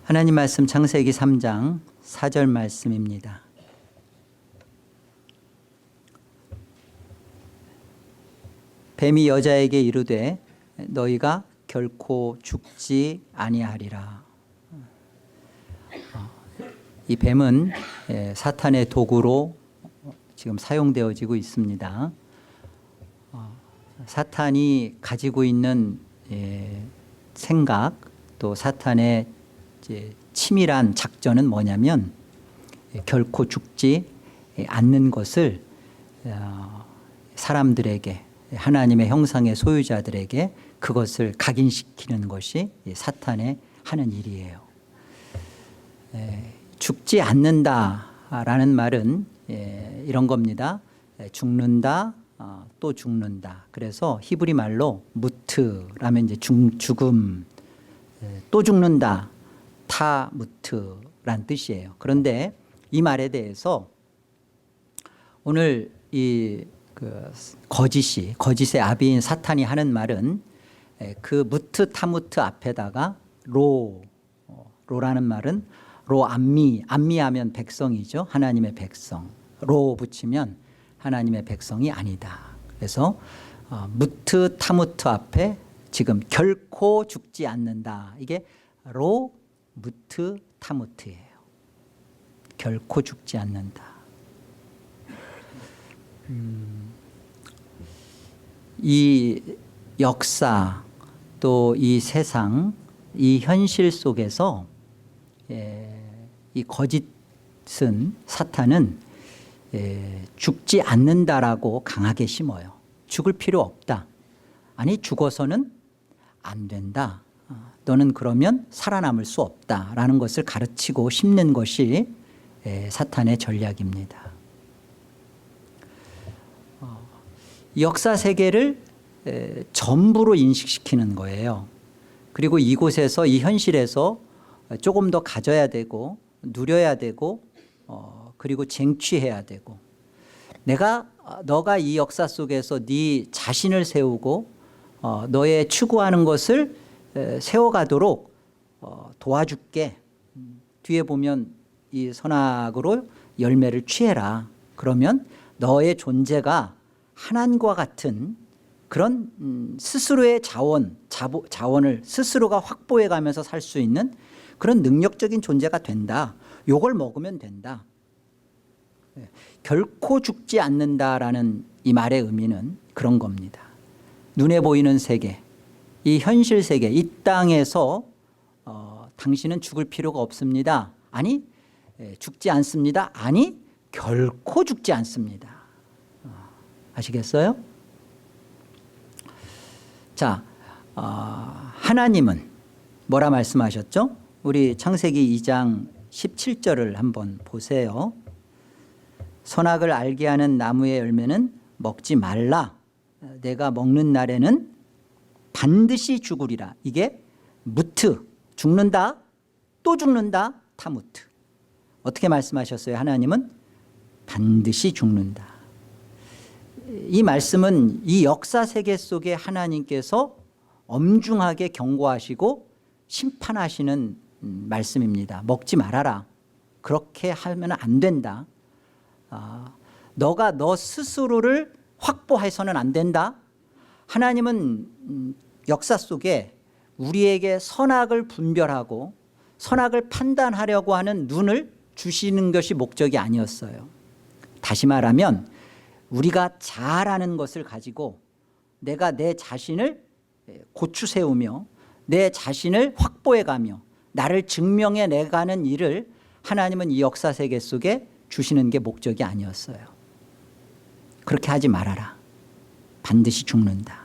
하나님 말씀 창세기 3장 4절 말씀입니다. 뱀이 여자에게 이르되 너희가 결코 죽지 아니하리라. 이 뱀은 사탄의 도구로 지금 사용되어지고 있습니다. 사탄이 가지고 있는 생각, 또 사탄의 치밀한 작전은 뭐냐면 결코 죽지 않는 것을 사람들에게, 하나님의 형상의 소유자들에게 그것을 각인시키는 것이 사탄의 하는 일이에요. 죽지 않는다라는 말은 이런 겁니다. 죽는다, 또 죽는다. 그래서 히브리 말로 무트라면 이제 죽음, 또 죽는다, 타무트란 뜻이에요. 그런데 이 말에 대해서 오늘 이 거짓의 아비인 사탄이 하는 말은 그 무트 타무트 앞에다가 로라는 말은 암미하면 백성이죠. 하나님의 백성. 로 붙이면 하나님의 백성이 아니다. 그래서 무트 타무트 앞에 지금 결코 죽지 않는다. 이게 로 무트 타무트예요. 결코 죽지 않는다. 이 역사, 또 이 세상, 이 현실 속에서 이 거짓은, 사탄은 죽지 않는다라고 강하게 심어요. 죽을 필요 없다. 아니, 죽어서는 안 된다. 너는 그러면 살아남을 수 없다라는 것을 가르치고 심는 것이 사탄의 전략입니다. 역사 세계를 전부로 인식시키는 거예요. 그리고 이곳에서, 이 현실에서 조금 더 가져야 되고 누려야 되고 그리고 쟁취해야 되고, 너가 이 역사 속에서 네 자신을 세우고 너의 추구하는 것을 세워가도록 도와줄게. 뒤에 보면 이 선악으로 열매를 취해라. 그러면 너의 존재가 하나님과 같은 그런 스스로의 자원을 스스로가 확보해 가면서 살 수 있는 그런 능력적인 존재가 된다. 요걸 먹으면 된다. 결코 죽지 않는다라는 이 말의 의미는 그런 겁니다. 눈에 보이는 세계, 이 현실 세계, 이 땅에서 당신은 죽을 필요가 없습니다. 아니, 죽지 않습니다. 아니, 결코 죽지 않습니다. 아시겠어요? 자, 하나님은 뭐라 말씀하셨죠? 우리 창세기 2장 17절을 한번 보세요. 선악을 알게 하는 나무의 열매는 먹지 말라. 내가 먹는 날에는 반드시 죽으리라. 이게 무트, 죽는다, 또 죽는다, 타무트. 어떻게 말씀하셨어요? 하나님은 반드시 죽는다. 이 말씀은 이 역사 세계 속에 하나님께서 엄중하게 경고하시고 심판하시는 말씀입니다. 먹지 말아라. 그렇게 하면 안 된다. 너가 너 스스로를 확보해서는 안 된다. 하나님은 역사 속에 우리에게 선악을 분별하고 선악을 판단하려고 하는 눈을 주시는 것이 목적이 아니었어요. 다시 말하면 우리가 잘하는 것을 가지고 내가 내 자신을 고추 세우며 내 자신을 확보해가며 나를 증명해 내가는 일을 하나님은 이 역사 세계 속에 주시는 게 목적이 아니었어요. 그렇게 하지 말아라. 반드시 죽는다.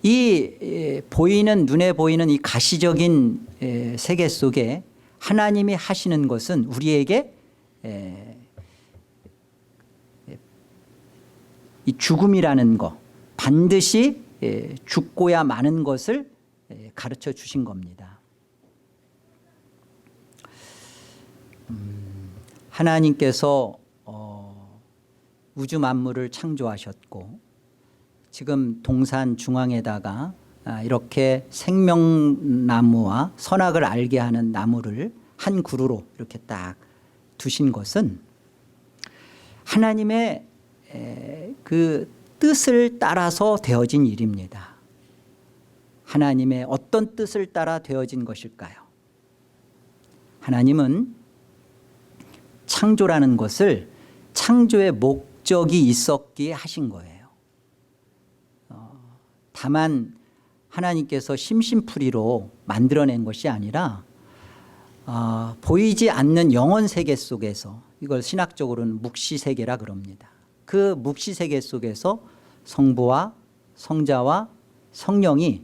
이 눈에 보이는 이 가시적인 세계 속에 하나님이 하시는 것은 우리에게 이 죽음이라는 것, 반드시 죽고야 마는 것을 가르쳐 주신 겁니다. 하나님께서 우주 만물을 창조하셨고 지금 동산 중앙에다가 이렇게 생명나무와 선악을 알게 하는 나무를 한 그루로 이렇게 딱 두신 것은 하나님의 그 뜻을 따라서 되어진 일입니다. 하나님의 어떤 뜻을 따라 되어진 것일까요? 하나님은 창조라는 것을 창조의 목적이 있었기에 하신 거예요. 다만 하나님께서 심심풀이로 만들어낸 것이 아니라 보이지 않는 영혼 세계 속에서, 이걸 신학적으로는 묵시세계라 그럽니다. 그 묵시세계 속에서 성부와 성자와 성령이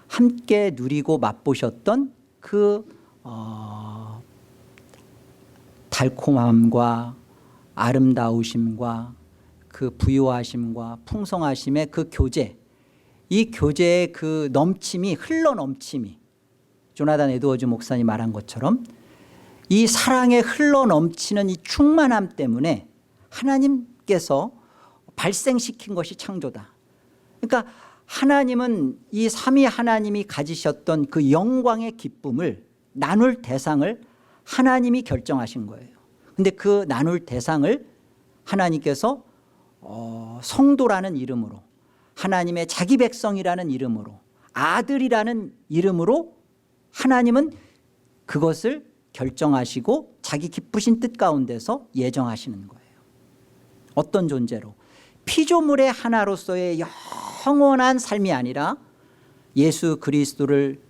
함께 누리고 맛보셨던 그 달콤함과 아름다우심과 그 부유하심과 풍성하심의 그 교제, 이 교제의 그 넘침이, 흘러넘침이 조나단 에드워즈 목사님 말한 것처럼 이 사랑에 흘러넘치는 이 충만함 때문에 하나님께서 발생시킨 것이 창조다. 그러니까 하나님은 이 삼위 하나님이 가지셨던 그 영광의 기쁨을 나눌 대상을 하나님이 결정하신 거예요. 그런데 그 나눌 대상을 하나님께서 성도라는 이름으로, 하나님의 자기 백성이라는 이름으로, 아들이라는 이름으로 하나님은 그것을 결정하시고 자기 기쁘신 뜻 가운데서 예정하시는 거예요. 어떤 존재로? 피조물의 하나로서의 영원한 삶이 아니라 예수 그리스도를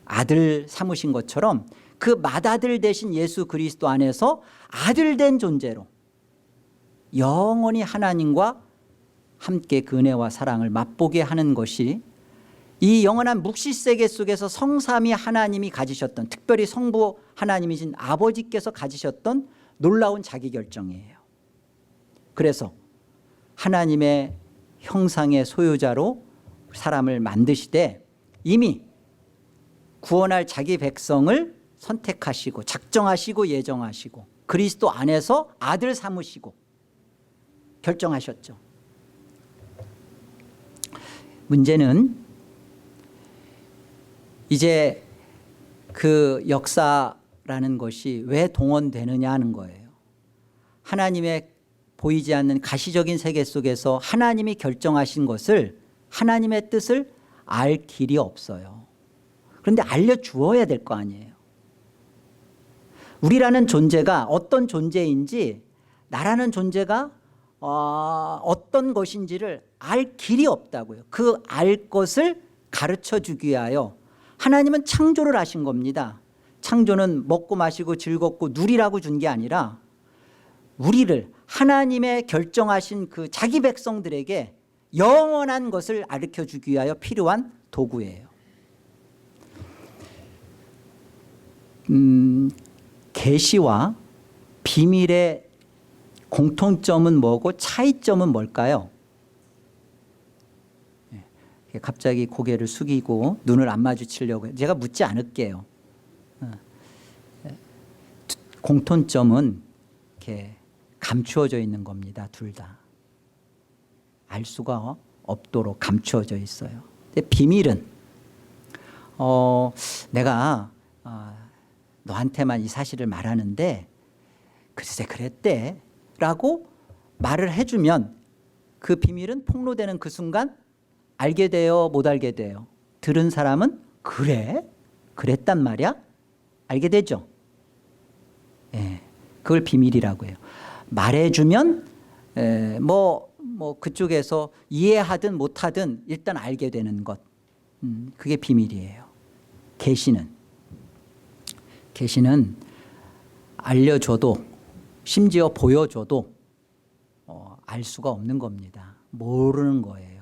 아들 삼으신 것처럼 그 맏아들 되신 예수 그리스도 안에서 아들된 존재로 영원히 하나님과 함께 그 은혜와 사랑을 맛보게 하는 것이 이 영원한 묵시세계 속에서 성삼위 하나님이 가지셨던, 특별히 성부 하나님이신 아버지께서 가지셨던 놀라운 자기결정이에요. 그래서 하나님의 형상의 소유자로 사람을 만드시되 이미 구원할 자기 백성을 선택하시고 작정하시고 예정하시고 그리스도 안에서 아들 삼으시고 결정하셨죠. 문제는 이제 그 역사라는 것이 왜 동원되느냐 하는 거예요. 하나님의 보이지 않는 가시적인 세계 속에서 하나님이 결정하신 것을, 하나님의 뜻을 알 길이 없어요. 그런데 알려주어야 될 거 아니에요. 우리라는 존재가 어떤 존재인지, 나라는 존재가 어떤 것인지를 알 길이 없다고요. 그 알 것을 가르쳐 주기 위하여 하나님은 창조를 하신 겁니다. 창조는 먹고 마시고 즐겁고 누리라고 준 게 아니라 우리를, 하나님의 결정하신 그 자기 백성들에게 영원한 것을 가르쳐 주기 위하여 필요한 도구예요. 계시와 비밀의 공통점은 뭐고 차이점은 뭘까요? 갑자기 고개를 숙이고 눈을 안 마주치려고 해요. 제가 묻지 않을게요. 공통점은 이렇게 감추어져 있는 겁니다. 둘 다. 알 수가 없도록 감추어져 있어요. 근데 비밀은 내가 너한테만 이 사실을 말하는데 글쎄 그랬대 라고 말을 해주면 그 비밀은 폭로되는 그 순간 알게 돼요, 못 알게 돼요? 들은 사람은 그래? 그랬단 말이야? 알게 되죠. 예, 그걸 비밀이라고 해요. 말해주면 뭐 그쪽에서 이해하든 못하든 일단 알게 되는 것, 그게 비밀이에요. 계시는 알려줘도 심지어 보여줘도 알 수가 없는 겁니다. 모르는 거예요.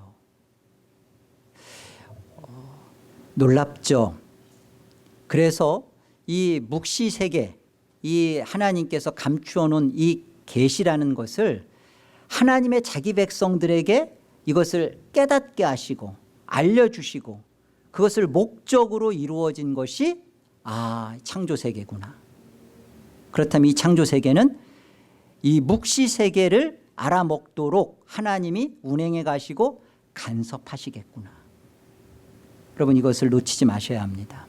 놀랍죠. 그래서 이 묵시세계, 이 하나님께서 감추어 놓은 이 계시라는 것을 하나님의 자기 백성들에게 이것을 깨닫게 하시고 알려주시고 그것을 목적으로 이루어진 것이 창조세계구나. 그렇다면 이 창조세계는 이 묵시세계를 알아먹도록 하나님이 운행해 가시고 간섭하시겠구나. 여러분 이것을 놓치지 마셔야 합니다.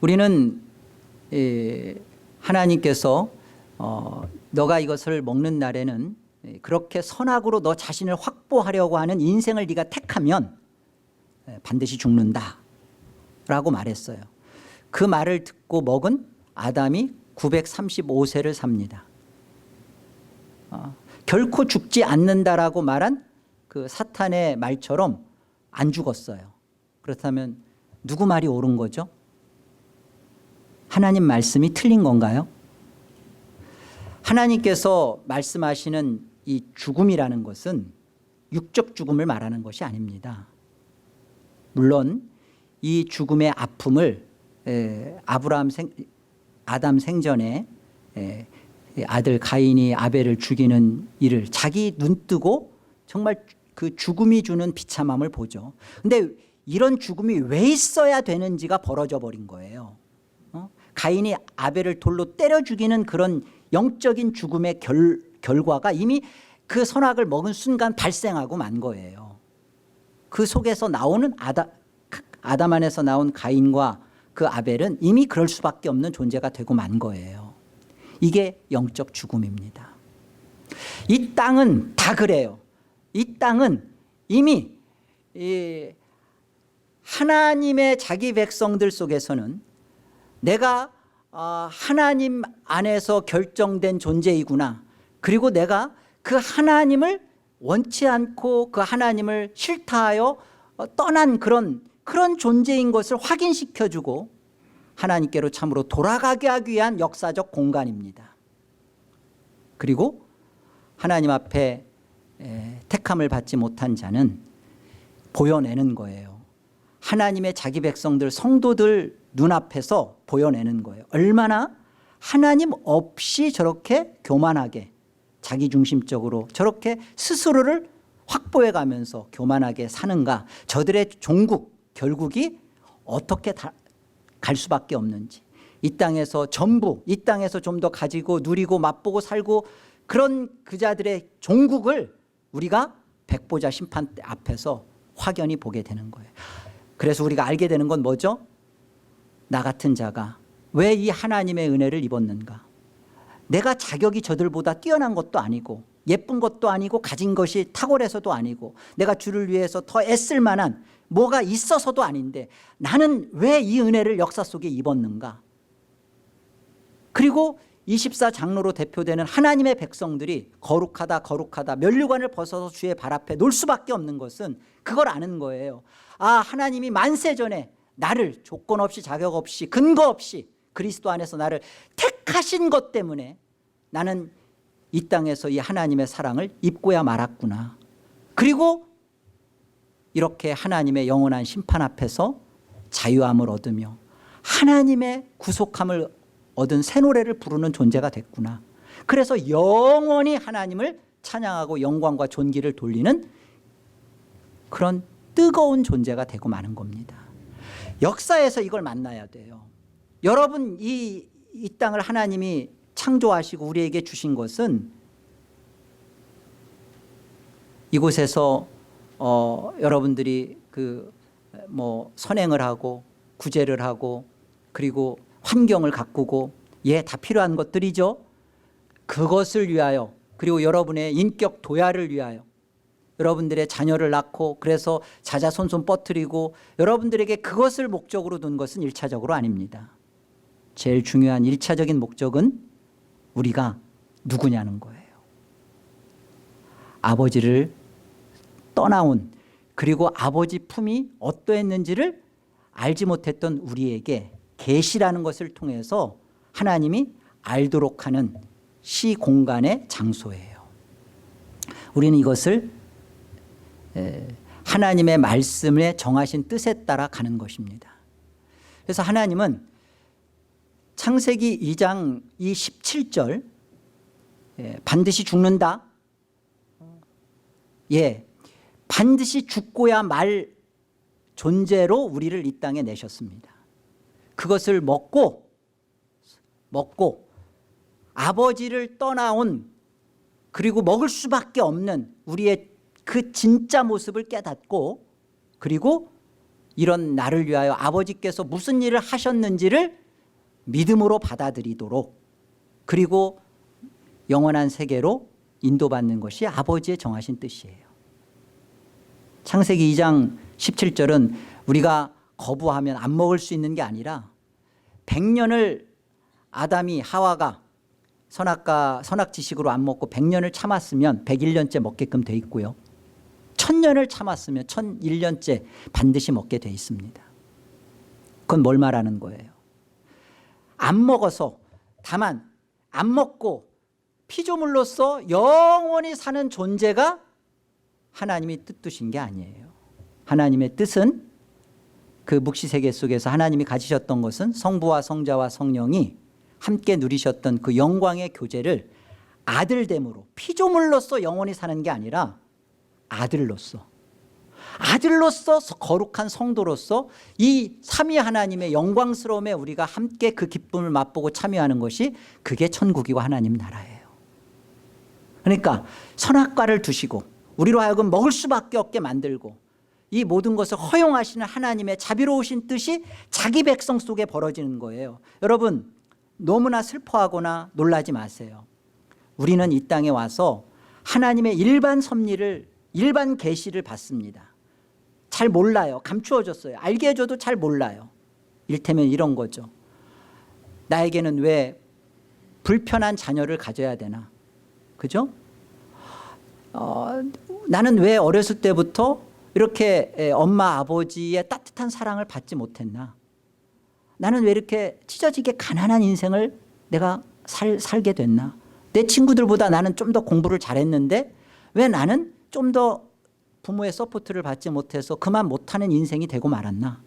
우리는 하나님께서 너가 이것을 먹는 날에는 그렇게 선악으로 너 자신을 확보하려고 하는 인생을 네가 택하면 반드시 죽는다 라고 말했어요. 그 말을 듣고 먹은 아담이 935세를 삽니다. 결코 죽지 않는다라고 말한 그 사탄의 말처럼 안 죽었어요. 그렇다면 누구 말이 옳은 거죠? 하나님 말씀이 틀린 건가요? 하나님께서 말씀하시는 이 죽음이라는 것은 육적 죽음을 말하는 것이 아닙니다. 물론 이 죽음의 아픔을 아담 생전에 아들 가인이 아벨을 죽이는 일을 자기 눈뜨고 정말 그 죽음이 주는 비참함을 보죠. 그런데 이런 죽음이 왜 있어야 되는지가 벌어져 버린 거예요. 가인이 아벨을 돌로 때려 죽이는 그런 영적인 죽음의 결과가 이미 그 선악을 먹은 순간 발생하고 만 거예요. 그 속에서 나오는 아담 안에서 나온 가인과 그 아벨은 이미 그럴 수밖에 없는 존재가 되고 만 거예요. 이게 영적 죽음입니다. 이 땅은 다 그래요. 이 땅은 이미 하나님의 자기 백성들 속에서는 내가 하나님 안에서 결정된 존재이구나. 그리고 내가 그 하나님을 원치 않고 그 하나님을 싫다하여 떠난 그런 존재인 것을 확인시켜주고 하나님께로 참으로 돌아가게 하기 위한 역사적 공간입니다. 그리고 하나님 앞에 택함을 받지 못한 자는 보여내는 거예요. 하나님의 자기 백성들 성도들 눈앞에서 보여내는 거예요. 얼마나 하나님 없이 저렇게 교만하게 자기중심적으로 저렇게 스스로를 확보해 가면서 교만하게 사는가. 저들의 종국 결국이 어떻게 갈 수밖에 없는지, 이 땅에서 전부 이 땅에서 좀 더 가지고 누리고 맛보고 살고 그런 그자들의 종국을 우리가 백보자 심판 앞에서 확연히 보게 되는 거예요. 그래서 우리가 알게 되는 건 뭐죠? 나 같은 자가 왜 이 하나님의 은혜를 입었는가? 내가 자격이 저들보다 뛰어난 것도 아니고 예쁜 것도 아니고 가진 것이 탁월해서도 아니고 내가 주를 위해서 더 애쓸 만한 뭐가 있어서도 아닌데 나는 왜 이 은혜를 역사 속에 입었는가? 그리고 24장로로 대표되는 하나님의 백성들이 거룩하다 거룩하다 면류관을 벗어서 주의 발 앞에 놀 수밖에 없는 것은 그걸 아는 거예요. 아, 하나님이 만세 전에 나를 조건 없이 자격 없이 근거 없이 그리스도 안에서 나를 택하신 것 때문에 나는 이 땅에서 이 하나님의 사랑을 입고야 말았구나. 그리고 이렇게 하나님의 영원한 심판 앞에서 자유함을 얻으며 하나님의 구속함을 얻은 새 노래를 부르는 존재가 됐구나. 그래서 영원히 하나님을 찬양하고 영광과 존귀를 돌리는 그런 뜨거운 존재가 되고 마는 겁니다. 역사에서 이걸 만나야 돼요. 여러분 이 땅을 하나님이 창조하시고 우리에게 주신 것은 이곳에서 여러분들이 선행을 하고 구제를 하고 그리고 환경을 가꾸고 다 필요한 것들이죠. 그것을 위하여 그리고 여러분의 인격 도야를 위하여 여러분들의 자녀를 낳고 그래서 자자손손 뻗뜨리고 여러분들에게 그것을 목적으로 둔 것은 1차적으로 아닙니다. 제일 중요한 1차적인 목적은 우리가 누구냐는 거예요. 아버지를 떠나온 그리고 아버지 품이 어떠했는지를 알지 못했던 우리에게 계시라는 것을 통해서 하나님이 알도록 하는 시공간의 장소예요. 우리는 이것을 하나님의 말씀에 정하신 뜻에 따라 가는 것입니다. 그래서 하나님은 창세기 2장 이 17절 반드시 죽는다. 반드시 죽고야 말 존재로 우리를 이 땅에 내셨습니다. 그것을 먹고 아버지를 떠나온 그리고 먹을 수밖에 없는 우리의 그 진짜 모습을 깨닫고 그리고 이런 나를 위하여 아버지께서 무슨 일을 하셨는지를 믿음으로 받아들이도록, 그리고 영원한 세계로 인도받는 것이 아버지의 정하신 뜻이에요. 창세기 2장 17절은 우리가 거부하면 안 먹을 수 있는 게 아니라 100년을 아담이 하와가 선악 지식으로 안 먹고 100년을 참았으면 101년째 먹게끔 돼 있고요. 1000년을 참았으면 1001년째 반드시 먹게 돼 있습니다. 그건 뭘 말하는 거예요? 안 먹어서, 다만 안 먹고 피조물로서 영원히 사는 존재가 하나님이 뜻두신 게 아니에요. 하나님의 뜻은, 그 묵시세계 속에서 하나님이 가지셨던 것은 성부와 성자와 성령이 함께 누리셨던 그 영광의 교제를 아들됨으로, 피조물로서 영원히 사는 게 아니라 아들로서 거룩한 성도로서 이 삼위 하나님의 영광스러움에 우리가 함께 그 기쁨을 맛보고 참여하는 것이, 그게 천국이고 하나님 나라예요. 그러니까 선악과를 두시고 우리로 하여금 먹을 수밖에 없게 만들고 이 모든 것을 허용하시는 하나님의 자비로우신 뜻이 자기 백성 속에 벌어지는 거예요. 여러분, 너무나 슬퍼하거나 놀라지 마세요. 우리는 이 땅에 와서 하나님의 일반 섭리를, 일반 계시를 받습니다. 잘 몰라요. 감추어졌어요. 알게 해줘도 잘 몰라요. 이를테면 이런 거죠. 나에게는 왜 불편한 자녀를 가져야 되나? 그죠? 나는 왜 어렸을 때부터 이렇게 엄마 아버지의 따뜻한 사랑을 받지 못했나? 나는 왜 이렇게 찢어지게 가난한 인생을 내가 살게 됐나? 내 친구들보다 나는 좀 더 공부를 잘했는데 왜 나는 좀 더 부모의 서포트를 받지 못해서 그만 못하는 인생이 되고 말았나?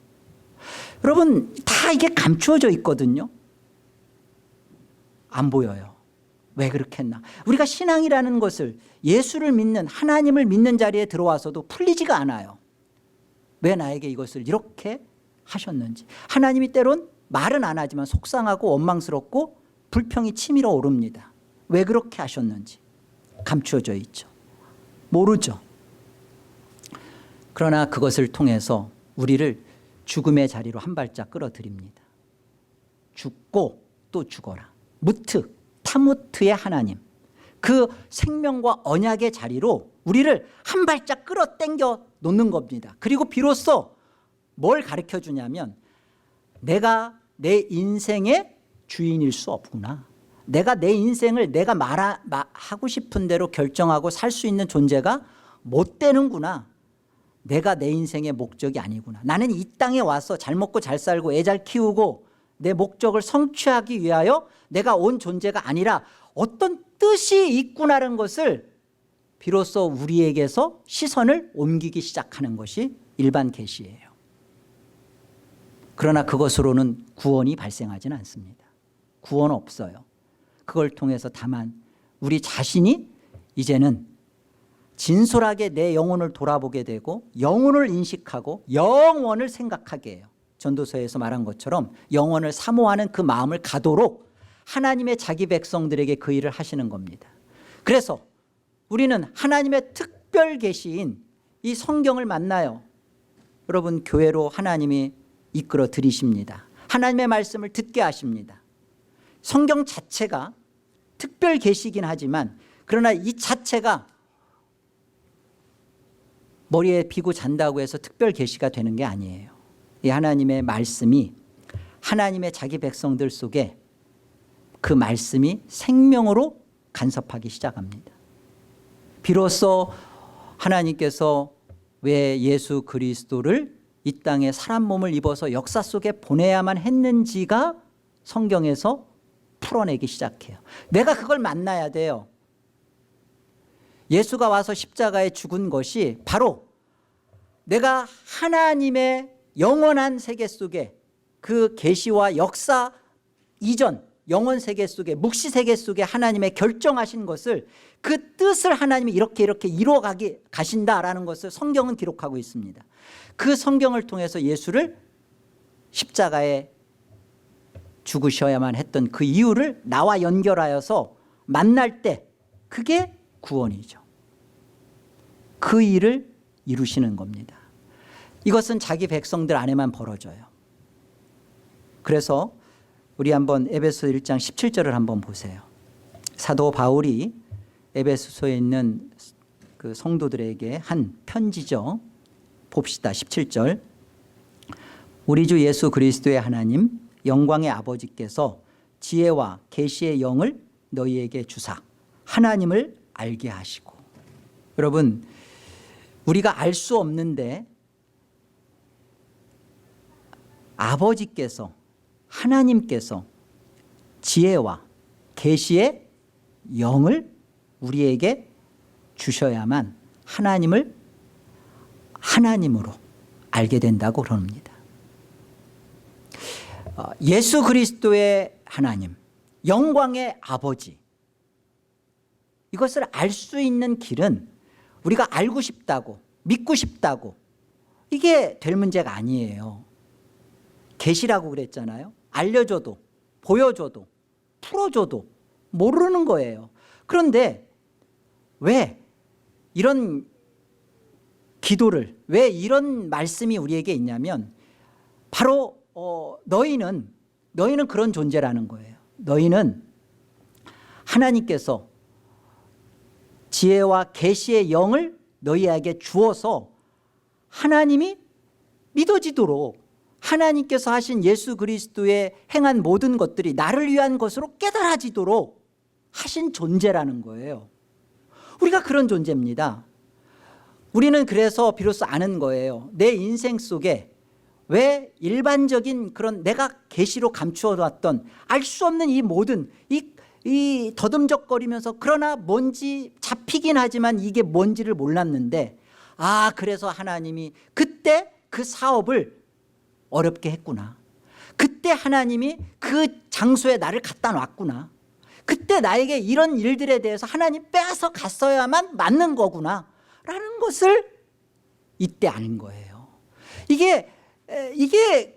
여러분, 다 이게 감추어져 있거든요. 안 보여요. 왜 그렇게 했나? 우리가 신앙이라는 것을, 예수를 믿는, 하나님을 믿는 자리에 들어와서도 풀리지가 않아요. 왜 나에게 이것을 이렇게 하셨는지. 하나님이 때론 말은 안 하지만 속상하고 원망스럽고 불평이 치밀어 오릅니다. 왜 그렇게 하셨는지 감추어져 있죠. 모르죠. 그러나 그것을 통해서 우리를 죽음의 자리로 한 발짝 끌어들입니다. 죽고 또 죽어라. 무트, 타무트의 하나님, 그 생명과 언약의 자리로 우리를 한 발짝 끌어당겨 놓는 겁니다. 그리고 비로소 뭘 가르쳐 주냐면, 내가 내 인생의 주인일 수 없구나. 내가 내 인생을 내가 하고 싶은 대로 결정하고 살 수 있는 존재가 못 되는구나. 내가 내 인생의 목적이 아니구나. 나는 이 땅에 와서 잘 먹고 잘 살고 애 잘 키우고 내 목적을 성취하기 위하여 내가 온 존재가 아니라 어떤 뜻이 있구나라는 것을 비로소 우리에게서 시선을 옮기기 시작하는 것이 일반 계시예요. 그러나 그것으로는 구원이 발생하지는 않습니다. 구원 없어요. 그걸 통해서 다만 우리 자신이 이제는 진솔하게 내 영혼을 돌아보게 되고 영혼을 인식하고 영원을 생각하게 해요. 전도서에서 말한 것처럼 영원을 사모하는 그 마음을 가도록 하나님의 자기 백성들에게 그 일을 하시는 겁니다. 그래서 우리는 하나님의 특별 계시인 이 성경을 만나요. 여러분, 교회로 하나님이 이끌어 들이십니다. 하나님의 말씀을 듣게 하십니다. 성경 자체가 특별 계시이긴 하지만, 그러나 이 자체가 머리에 비고 잔다고 해서 특별 계시가 되는 게 아니에요. 이 하나님의 말씀이 하나님의 자기 백성들 속에 그 말씀이 생명으로 간섭하기 시작합니다. 비로소 하나님께서 왜 예수 그리스도를 이 땅에 사람 몸을 입어서 역사 속에 보내야만 했는지가 성경에서 풀어내기 시작해요. 내가 그걸 만나야 돼요. 예수가 와서 십자가에 죽은 것이 바로 내가 하나님의 영원한 세계 속에 그 계시와 역사 이전 영원 세계 속에, 묵시 세계 속에 하나님의 결정하신 것을, 그 뜻을 하나님이 이렇게 이루어 가신다라는 것을 성경은 기록하고 있습니다. 그 성경을 통해서 예수를 십자가에 죽으셔야만 했던 그 이유를 나와 연결하여서 만날 때, 그게 구원이죠. 그 일을 이루시는 겁니다. 이것은 자기 백성들 안에만 벌어져요. 그래서 우리 한번 에베소 1장 17절을 한번 보세요. 사도 바울이 에베소서에 있는 그 성도들에게 한 편지죠. 봅시다. 17절. 우리 주 예수 그리스도의 하나님 영광의 아버지께서 지혜와 계시의 영을 너희에게 주사 하나님을 알게 하시고. 여러분, 우리가 알 수 없는데 아버지께서, 하나님께서 지혜와 계시의 영을 우리에게 주셔야만 하나님을 하나님으로 알게 된다고 그럽니다. 예수 그리스도의 하나님, 영광의 아버지, 이것을 알 수 있는 길은 우리가 알고 싶다고, 믿고 싶다고 이게 될 문제가 아니에요. 계시라고 그랬잖아요. 알려줘도, 보여줘도, 풀어줘도 모르는 거예요. 그런데 왜 이런 기도를, 왜 이런 말씀이 우리에게 있냐면 바로 너희는 그런 존재라는 거예요. 너희는 하나님께서 지혜와 계시의 영을 너희에게 주어서 하나님이 믿어지도록 하나님께서 하신 예수 그리스도의 행한 모든 것들이 나를 위한 것으로 깨달아지도록 하신 존재라는 거예요. 우리가 그런 존재입니다. 우리는 그래서 비로소 아는 거예요. 내 인생 속에 왜 일반적인 그런 내가 계시로 감추어 놨던 알 수 없는 이 모든 이 더듬적거리면서 그러나 뭔지 잡히긴 하지만 이게 뭔지를 몰랐는데, 그래서 하나님이 그때 그 사업을 어렵게 했구나. 그때 하나님이 그 장소에 나를 갖다 놨구나. 그때 나에게 이런 일들에 대해서 하나님 빼앗아 갔어야만 맞는 거구나 라는 것을 이때 아는 거예요. 이게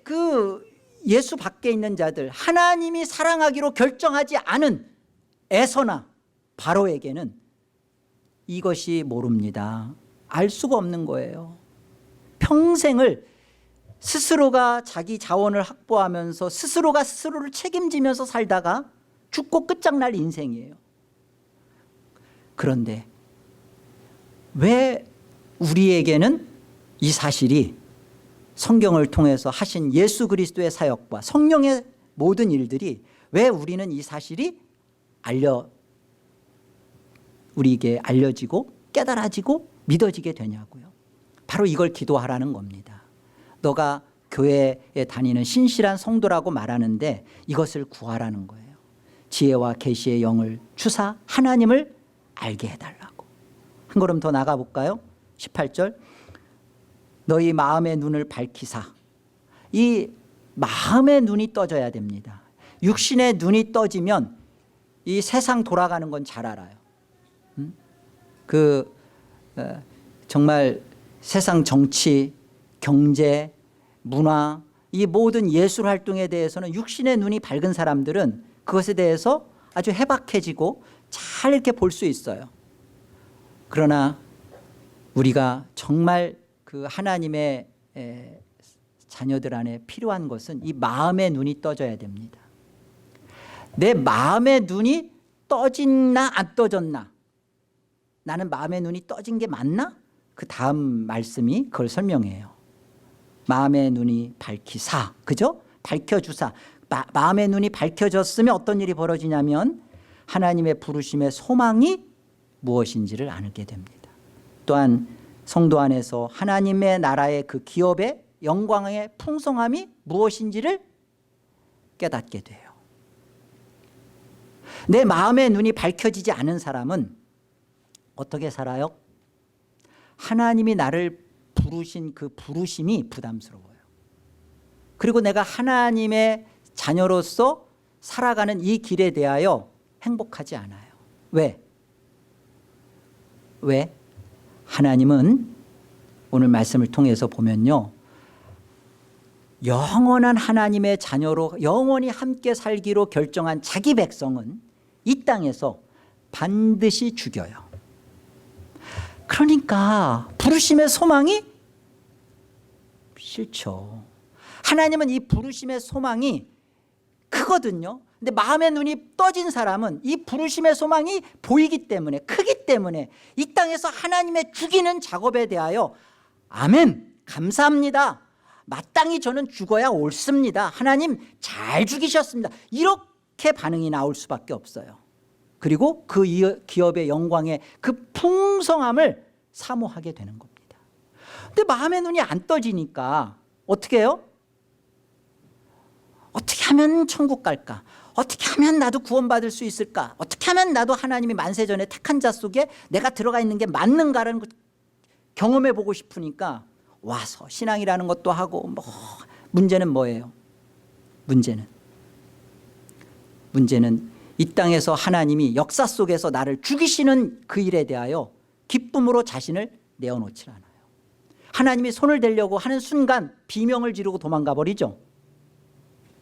그 예수 밖에 있는 자들, 하나님이 사랑하기로 결정하지 않은 에서나 바로에게는 이것이 모릅니다. 알 수가 없는 거예요. 평생을 스스로가 자기 자원을 확보하면서 스스로가 스스로를 책임지면서 살다가 죽고 끝장날 인생이에요. 그런데 왜 우리에게는 이 사실이 성경을 통해서 하신 예수 그리스도의 사역과 성령의 모든 일들이 왜 우리는 이 사실이 우리에게 알려지고 깨달아지고 믿어지게 되냐고요. 바로 이걸 기도하라는 겁니다. 너가 교회에 다니는 신실한 성도라고 말하는데 이것을 구하라는 거예요. 지혜와 계시의 영을 주사 하나님을 알게 해달라고. 한 걸음 더 나가볼까요? 18절. 너희 마음의 눈을 밝히사. 이 마음의 눈이 떠져야 됩니다. 육신의 눈이 떠지면 이 세상 돌아가는 건 잘 알아요. 정말 세상 정치, 경제, 문화, 이 모든 예술 활동에 대해서는 육신의 눈이 밝은 사람들은 그것에 대해서 아주 해박해지고 잘 이렇게 볼 수 있어요. 그러나 우리가 정말 그 하나님의 자녀들 안에 필요한 것은 이 마음의 눈이 떠져야 됩니다. 내 마음의 눈이 떠졌나 안 떠졌나, 나는 마음의 눈이 떠진 게 맞나? 그 다음 말씀이 그걸 설명해요. 마음의 눈이 밝히사, 그죠? 밝혀주사. 마음의 눈이 밝혀졌으면 어떤 일이 벌어지냐면 하나님의 부르심의 소망이 무엇인지를 알게 됩니다. 또한 성도 안에서 하나님의 나라의 그 기업의 영광의 풍성함이 무엇인지를 깨닫게 돼요. 내 마음의 눈이 밝혀지지 않은 사람은 어떻게 살아요? 하나님이 나를 부르신 그 부르심이 부담스러워요. 그리고 내가 하나님의 자녀로서 살아가는 이 길에 대하여 행복하지 않아요. 왜? 하나님은 오늘 말씀을 통해서 보면요, 영원한 하나님의 자녀로 영원히 함께 살기로 결정한 자기 백성은 이 땅에서 반드시 죽여요. 그러니까 부르심의 소망이 싫죠. 하나님은 이 부르심의 소망이 크거든요. 근데 마음의 눈이 떠진 사람은 이 부르심의 소망이 보이기 때문에, 크기 때문에 이 땅에서 하나님의 죽이는 작업에 대하여 아멘, 감사합니다, 마땅히 저는 죽어야 옳습니다, 하나님 잘 죽이셨습니다, 이렇게 반응이 나올 수밖에 없어요. 그리고 그 기업의 영광의 그 풍성함을 사모하게 되는 겁니다. 근데 마음의 눈이 안 떠지니까 어떻게 해요? 어떻게 하면 천국 갈까? 어떻게 하면 나도 구원받을 수 있을까? 어떻게 하면 나도 하나님이 만세전에 택한 자 속에 내가 들어가 있는 게 맞는가라는 걸 경험해 보고 싶으니까 와서 신앙이라는 것도 하고, 문제는 뭐예요? 문제는 이 땅에서 하나님이 역사 속에서 나를 죽이시는 그 일에 대하여 기쁨으로 자신을 내어놓지 않아요. 하나님이 손을 대려고 하는 순간 비명을 지르고 도망가 버리죠.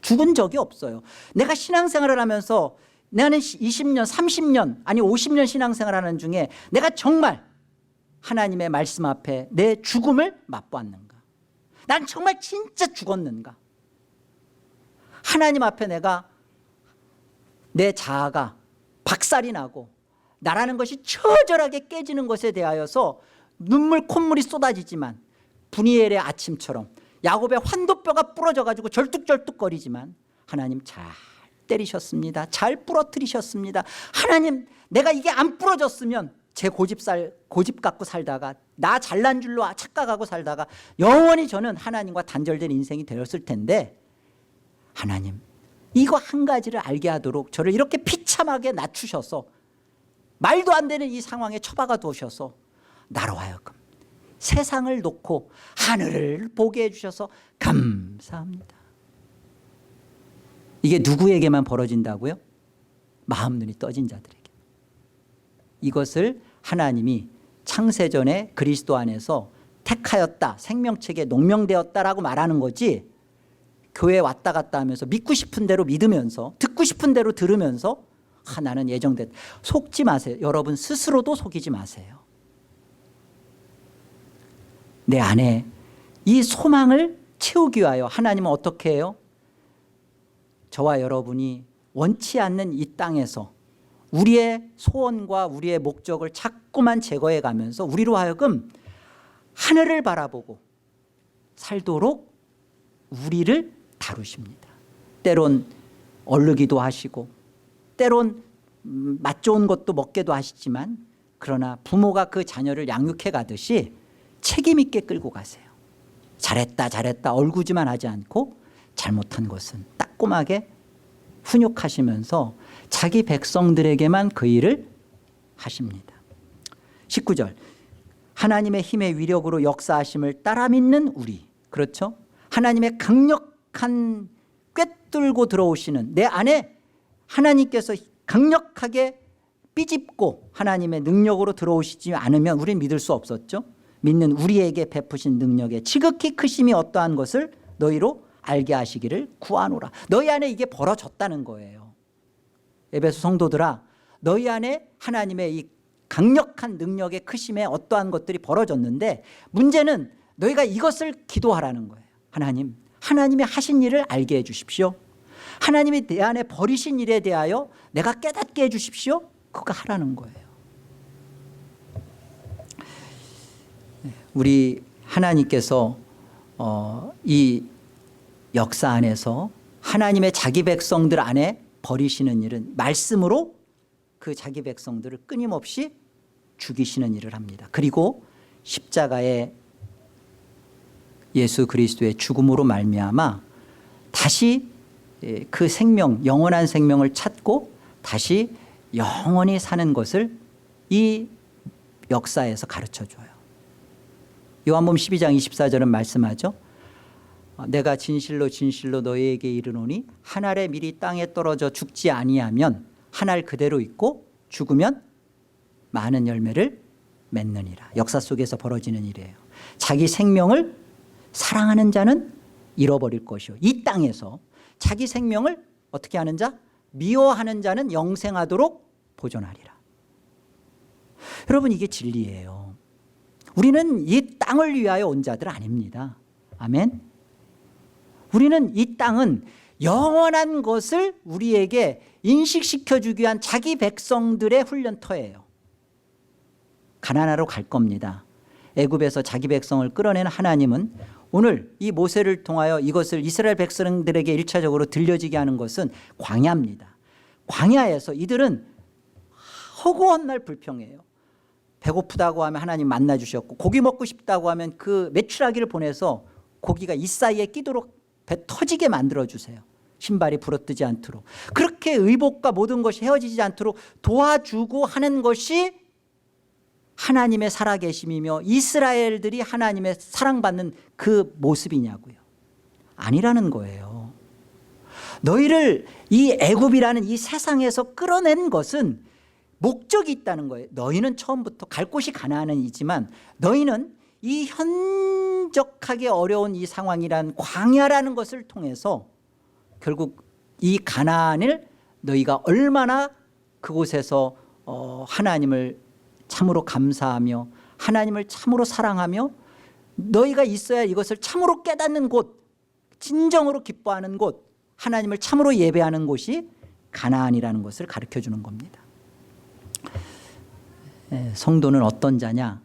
죽은 적이 없어요. 내가 신앙생활을 하면서 나는 20년 30년 아니 50년 신앙생활하는 중에 내가 정말 하나님의 말씀 앞에 내 죽음을 맛보았는가? 난 정말 진짜 죽었는가? 하나님 앞에 내가 내 자아가 박살이 나고 나라는 것이 처절하게 깨지는 것에 대하여서 눈물 콧물이 쏟아지지만 분이엘의 아침처럼 야곱의 환도뼈가 부러져 가지고 절뚝절뚝거리지만 하나님 잘 때리셨습니다, 잘 부러뜨리셨습니다, 하나님 내가 이게 안 부러졌으면 제 고집 갖고 살다가 나 잘난 줄로 착각하고 살다가 영원히 저는 하나님과 단절된 인생이 되었을 텐데 하나님 이거 한 가지를 알게 하도록 저를 이렇게 비참하게 낮추셔서 말도 안 되는 이 상황에 처박아 두셔서 나로 하여금 세상을 놓고 하늘을 보게 해주셔서 감사합니다. 이게 누구에게만 벌어진다고요? 마음 눈이 떠진 자들에게. 이것을 하나님이 창세전에 그리스도 안에서 택하였다, 생명책에 농명되었다라고 말하는 거지, 교회 왔다 갔다 하면서 믿고 싶은 대로 믿으면서 듣고 싶은 대로 들으면서 나는 예정됐다, 속지 마세요. 여러분 스스로도 속이지 마세요. 내 안에 이 소망을 채우기 위하여 하나님은 어떻게 해요? 저와 여러분이 원치 않는 이 땅에서 우리의 소원과 우리의 목적을 자꾸만 제거해 가면서 우리로 하여금 하늘을 바라보고 살도록 우리를 다루십니다. 때론 얼르기도 하시고 때론 맛 좋은 것도 먹게도 하시지만, 그러나 부모가 그 자녀를 양육해 가듯이 책임 있게 끌고 가세요. 잘했다 잘했다 얼구지만 하지 않고 잘못한 것은 따끔하게 훈육하시면서 자기 백성들에게만 그 일을 하십니다. 19절, 하나님의 힘의 위력으로 역사하심을 따라 믿는 우리, 그렇죠? 하나님의 강력한 꿰뚫고 들어오시는 내 안에 하나님께서 강력하게 삐집고 하나님의 능력으로 들어오시지 않으면 우리는 믿을 수 없었죠. 믿는 우리에게 베푸신 능력의 지극히 크심이 어떠한 것을 너희로 알게 하시기를 구하노라. 너희 안에 이게 벌어졌다는 거예요. 에베소 성도들아, 너희 안에 하나님의 이 강력한 능력의 크심에 어떠한 것들이 벌어졌는데, 문제는 너희가 이것을 기도하라는 거예요. 하나님, 하나님이 하신 일을 알게 해 주십시오. 하나님이 내 안에 버리신 일에 대하여 내가 깨닫게 해 주십시오. 그거 하라는 거예요. 우리 하나님께서 이 역사 안에서 하나님의 자기 백성들 안에 버리시는 일은 말씀으로 그 자기 백성들을 끊임없이 죽이시는 일을 합니다. 그리고 십자가의 예수 그리스도의 죽음으로 말미암아 다시 그 생명, 영원한 생명을 찾고 다시 영원히 사는 것을 이 역사에서 가르쳐줘요. 요한복음 12장 24절은 말씀하죠. 내가 진실로 진실로 너희에게 이르노니 한 알의 밀이 땅에 떨어져 죽지 아니하면 한 알 그대로 있고 죽으면 많은 열매를 맺느니라. 역사 속에서 벌어지는 일이에요. 자기 생명을 사랑하는 자는 잃어버릴 것이요, 이 땅에서 자기 생명을 어떻게 하는 자? 미워하는 자는 영생하도록 보존하리라. 여러분, 이게 진리예요. 우리는 이 땅을 위하여 온 자들 아닙니다. 아멘. 우리는 이 땅은 영원한 것을 우리에게 인식시켜주기 위한 자기 백성들의 훈련터예요. 가나안으로 갈 겁니다. 애굽에서 자기 백성을 끌어낸 하나님은 오늘 이 모세를 통하여 이것을 이스라엘 백성들에게 1차적으로 들려지게 하는 것은 광야입니다. 광야에서 이들은 허구한 날 불평해요. 배고프다고 하면 하나님 만나 주셨고, 고기 먹고 싶다고 하면 그 메추라기를 보내서 고기가 이 사이에 끼도록 배 터지게 만들어 주세요. 신발이 부러뜨지 않도록. 그렇게 의복과 모든 것이 헤어지지 않도록 도와주고 하는 것이 하나님의 살아계심이며 이스라엘들이 하나님의 사랑받는 그 모습이냐고요. 아니라는 거예요. 너희를 이 애굽이라는 이 세상에서 끌어낸 것은 목적이 있다는 거예요. 너희는 처음부터 갈 곳이 가나안이지만 너희는 이 현적하게 어려운 이 상황이란 광야라는 것을 통해서 결국 이 가나안을 너희가 얼마나 그곳에서 하나님을 참으로 감사하며 하나님을 참으로 사랑하며 너희가 있어야 이것을 참으로 깨닫는 곳, 진정으로 기뻐하는 곳, 하나님을 참으로 예배하는 곳이 가나안이라는 것을 가르쳐 주는 겁니다. 성도는 어떤 자냐?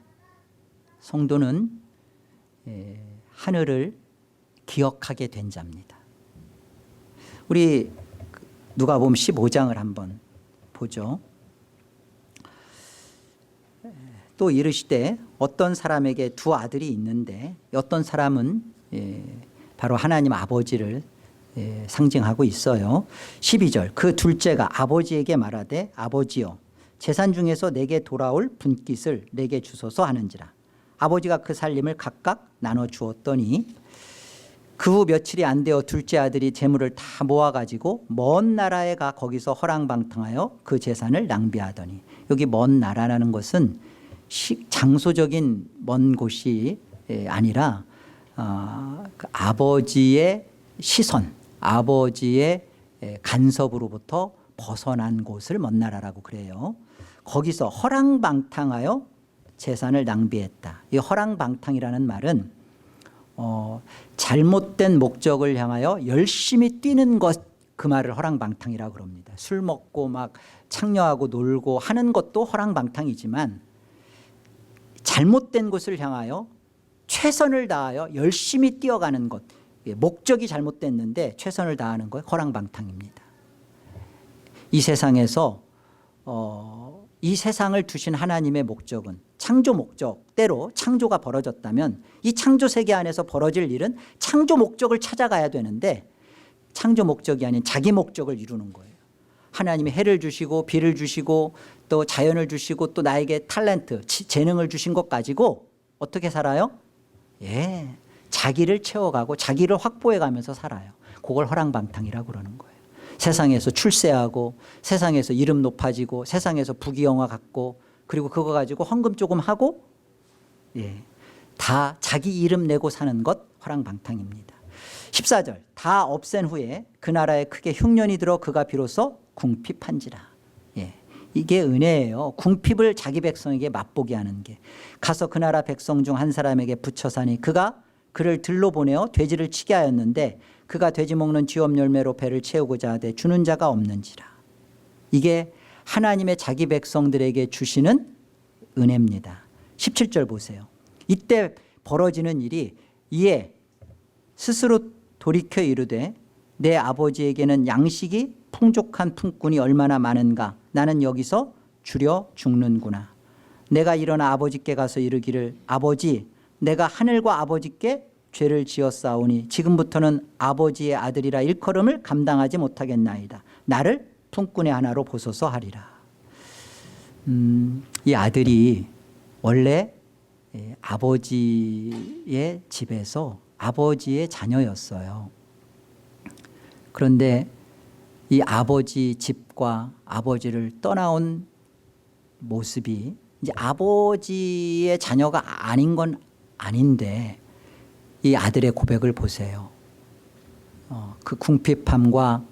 성도는 하늘을 기억하게 된 자입니다. 우리 누가복음 15장을 한번 보죠. 또 이르시되 어떤 사람에게 두 아들이 있는데 어떤 사람은 바로 하나님 아버지를 상징하고 있어요. 12절 그 둘째가 아버지에게 말하되 아버지여 재산 중에서 내게 돌아올 분깃을 내게 주소서 하는지라. 아버지가 그 살림을 각각 나눠 주었더니 그 후 며칠이 안 되어 둘째 아들이 재물을 다 모아가지고 먼 나라에 가 거기서 허랑방탕하여 그 재산을 낭비하더니. 여기 먼 나라라는 것은 장소적인 먼 곳이 아니라 그 아버지의 시선, 아버지의 간섭으로부터 벗어난 곳을 먼 나라라고 그래요. 거기서 허랑방탕하여 재산을 낭비했다. 이 허랑방탕이라는 말은 잘못된 목적을 향하여 열심히 뛰는 것, 그 말을 허랑방탕이라고 그럽니다. 술 먹고 막 창녀하고 놀고 하는 것도 허랑방탕이지만 잘못된 곳을 향하여 최선을 다하여 열심히 뛰어가는 것, 목적이 잘못됐는데 최선을 다하는 것, 허랑방탕입니다. 이 세상에서 이 세상을 두신 하나님의 목적은 창조 목적대로 창조가 벌어졌다면 이 창조 세계 안에서 벌어질 일은 창조 목적을 찾아가야 되는데 창조 목적이 아닌 자기 목적을 이루는 거예요. 하나님이 해를 주시고 비를 주시고 또 자연을 주시고 또 나에게 탤런트, 재능을 주신 것 가지고 어떻게 살아요? 자기를 채워가고 자기를 확보해가면서 살아요. 그걸 허랑방탕이라고 그러는 거예요. 세상에서 출세하고 세상에서 이름 높아지고 세상에서 부귀영화 갖고 그리고 그거 가지고 헌금 조금 하고 다 자기 이름 내고 사는 것 허랑방탕입니다. 14절 다 없앤 후에 그 나라에 크게 흉년이 들어 그가 비로소 궁핍한지라. 이게 은혜예요. 궁핍을 자기 백성에게 맛보게 하는 게. 가서 그 나라 백성 중 한 사람에게 붙여 사니 그가 그를 들로 보내어 돼지를 치게 하였는데 그가 돼지 먹는 쥐업 열매로 배를 채우고자 하되 주는 자가 없는지라. 이게 하나님의 자기 백성들에게 주시는 은혜입니다. 17절 보세요. 이때 벌어지는 일이 이에 스스로 돌이켜 이르되 내 아버지에게는 양식이 풍족한 품꾼이 얼마나 많은가. 나는 여기서 줄여 죽는구나. 내가 일어나 아버지께 가서 이르기를 아버지 내가 하늘과 아버지께 죄를 지었사오니 지금부터는 아버지의 아들이라 일컬음을 감당하지 못하겠나이다. 나를 품꾼의 하나로 보소서 하리라. 이 아들이 원래 아버지의 집에서 아버지의 자녀였어요. 그런데 이 아버지 집과 아버지를 떠나온 모습이 이제 아버지의 자녀가 아닌 건 아닌데 이 아들의 고백을 보세요. 그 궁핍함과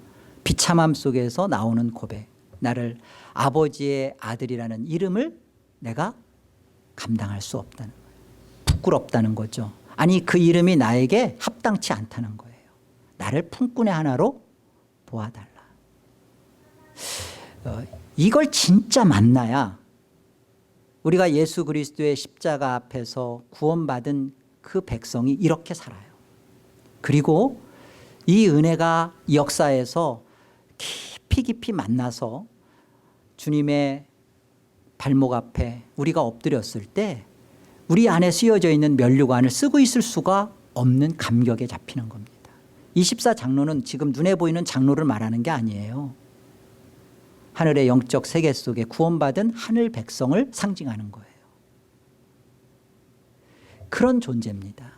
비참함 속에서 나오는 고백. 나를 아버지의 아들이라는 이름을 내가 감당할 수 없다는 거예요. 부끄럽다는 거죠. 아니 그 이름이 나에게 합당치 않다는 거예요. 나를 품꾼의 하나로 보아달라. 이걸 진짜 만나야 우리가 예수 그리스도의 십자가 앞에서 구원받은 그 백성이 이렇게 살아요. 그리고 이 은혜가 역사에서 깊이 만나서 주님의 발목 앞에 우리가 엎드렸을 때 우리 안에 쓰여져 있는 면류관을 쓰고 있을 수가 없는 감격에 잡히는 겁니다. 24장로는 지금 눈에 보이는 장로를 말하는 게 아니에요. 하늘의 영적 세계 속에 구원받은 하늘 백성을 상징하는 거예요. 그런 존재입니다.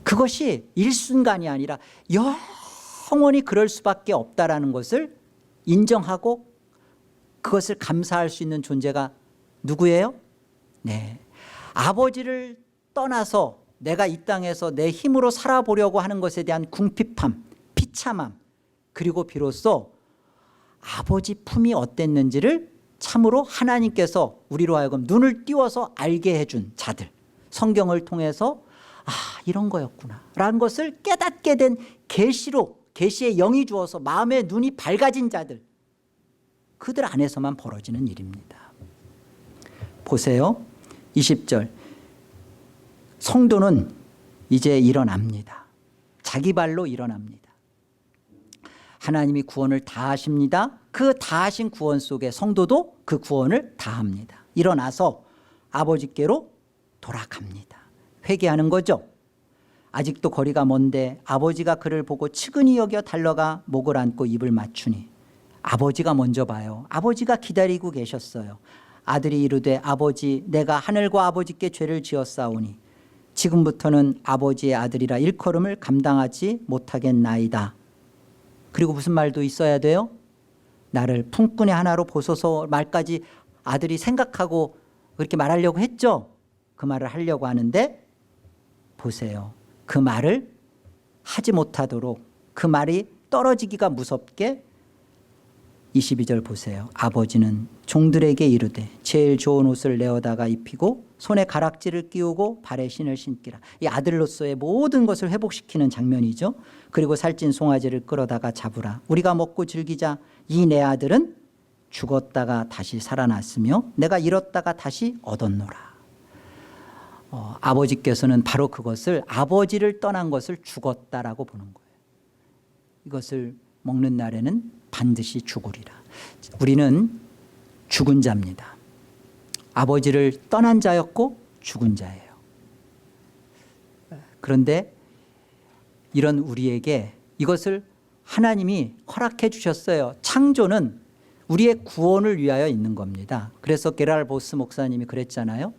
그것이 일순간이 아니라 영원히 그럴 수밖에 없다라는 것을 인정하고 그것을 감사할 수 있는 존재가 누구예요? 네, 아버지를 떠나서 내가 이 땅에서 내 힘으로 살아보려고 하는 것에 대한 궁핍함, 비참함, 그리고 비로소 아버지 품이 어땠는지를 참으로 하나님께서 우리로 하여금 눈을 띄워서 알게 해준 자들, 성경을 통해서 이런 거였구나 라는 것을 깨닫게 된 계시로, 계시의 영이 주어서 마음의 눈이 밝아진 자들, 그들 안에서만 벌어지는 일입니다. 보세요. 20절. 성도는 이제 일어납니다. 자기 발로 일어납니다. 하나님이 구원을 다하십니다. 그 다하신 구원 속에 성도도 그 구원을 다합니다. 일어나서 아버지께로 돌아갑니다. 회개하는 거죠. 아직도 거리가 먼데 아버지가 그를 보고 측은히 여겨 달려가 목을 안고 입을 맞추니 아버지가 먼저 봐요. 아버지가 기다리고 계셨어요. 아들이 이르되 아버지 내가 하늘과 아버지께 죄를 지었사오니 지금부터는 아버지의 아들이라 일컬음을 감당하지 못하겠나이다. 그리고 무슨 말도 있어야 돼요? 나를 품꾼의 하나로 보소서 말까지 아들이 생각하고 그렇게 말하려고 했죠. 그 말을 하려고 하는데 보세요. 그 말을 하지 못하도록 그 말이 떨어지기가 무섭게 22절 보세요. 아버지는 종들에게 이르되 제일 좋은 옷을 내어다가 입히고 손에 가락지를 끼우고 발에 신을 신기라. 이 아들로서의 모든 것을 회복시키는 장면이죠. 그리고 살찐 송아지를 끌어다가 잡으라. 우리가 먹고 즐기자. 이 내 아들은 죽었다가 다시 살아났으며 내가 잃었다가 다시 얻었노라. 아버지께서는 바로 그것을 아버지를 떠난 것을 죽었다라고 보는 거예요. 이것을 먹는 날에는 반드시 죽으리라. 우리는 죽은 자입니다. 아버지를 떠난 자였고 죽은 자예요. 그런데 이런 우리에게 이것을 하나님이 허락해 주셨어요. 창조는 우리의 구원을 위하여 있는 겁니다. 그래서 게랄 보스 목사님이 그랬잖아요.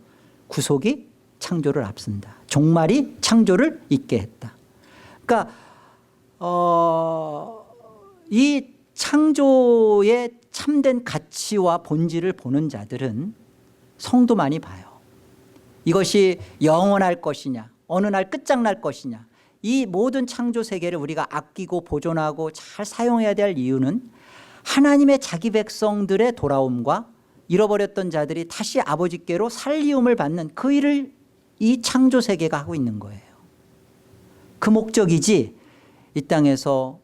구속이 창조를 앞선다. 종말이 창조를 잊게 했다. 그러니까 이 창조의 참된 가치와 본질을 보는 자들은 성도만이 봐요. 이것이 영원할 것이냐, 어느 날 끝장날 것이냐, 이 모든 창조 세계를 우리가 아끼고 보존하고 잘 사용해야 될 이유는 하나님의 자기 백성들의 돌아옴과 잃어버렸던 자들이 다시 아버지께로 살리움을 받는 그 일을 이 창조 세계가 하고 있는 거예요. 그 목적이지 이 땅에서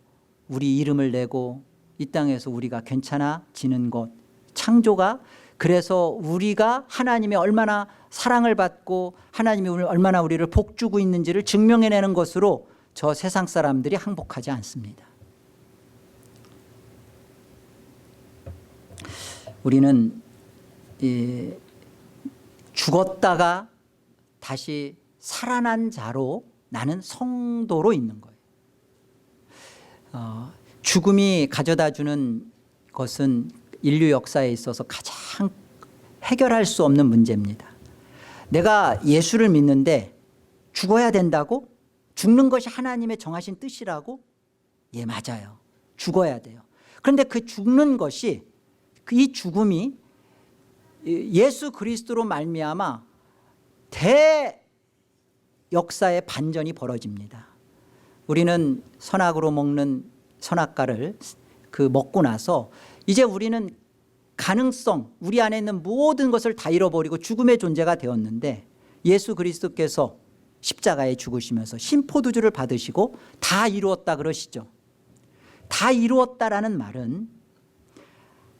우리 이름을 내고 이 땅에서 우리가 괜찮아지는 것, 창조가 그래서 우리가 하나님의 얼마나 사랑을 받고 하나님이 얼마나 우리를 복주고 있는지를 증명해내는 것으로 저 세상 사람들이 항복하지 않습니다. 우리는 죽었다가 다시 살아난 자로 나는 성도로 있는 거예요. 죽음이 가져다주는 것은 인류 역사에 있어서 가장 해결할 수 없는 문제입니다. 내가 예수를 믿는데 죽어야 된다고? 죽는 것이 하나님의 정하신 뜻이라고? 예, 맞아요. 죽어야 돼요. 그런데 그 죽는 것이 이 죽음이 예수 그리스도로 말미암아 대역사의 반전이 벌어집니다. 우리는 선악으로 먹는 선악과를 먹고 나서 이제 우리는 가능성, 우리 안에 있는 모든 것을 다 잃어버리고 죽음의 존재가 되었는데 예수 그리스도께서 십자가에 죽으시면서 신포도주를 받으시고 다 이루었다 그러시죠. 다 이루었다라는 말은